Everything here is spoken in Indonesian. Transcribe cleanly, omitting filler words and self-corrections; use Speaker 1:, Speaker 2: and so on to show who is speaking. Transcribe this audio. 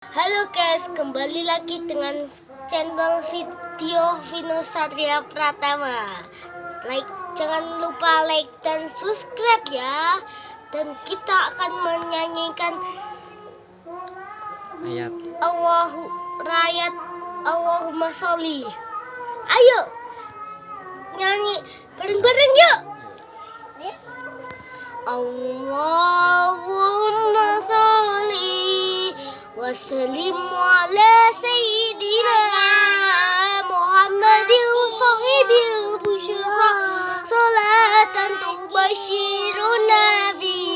Speaker 1: Halo guys, kembali lagi dengan channel video Vino Satria Pratama. Jangan lupa like dan subscribe ya. Dan kita akan menyanyikan
Speaker 2: ayat
Speaker 1: Allahumma sholli. Ayo nyanyi bareng-bareng yuk. Allahumma sholli wa sallim ala sayyidina Muhammadin sahibil busyra salatan tubashiruna bi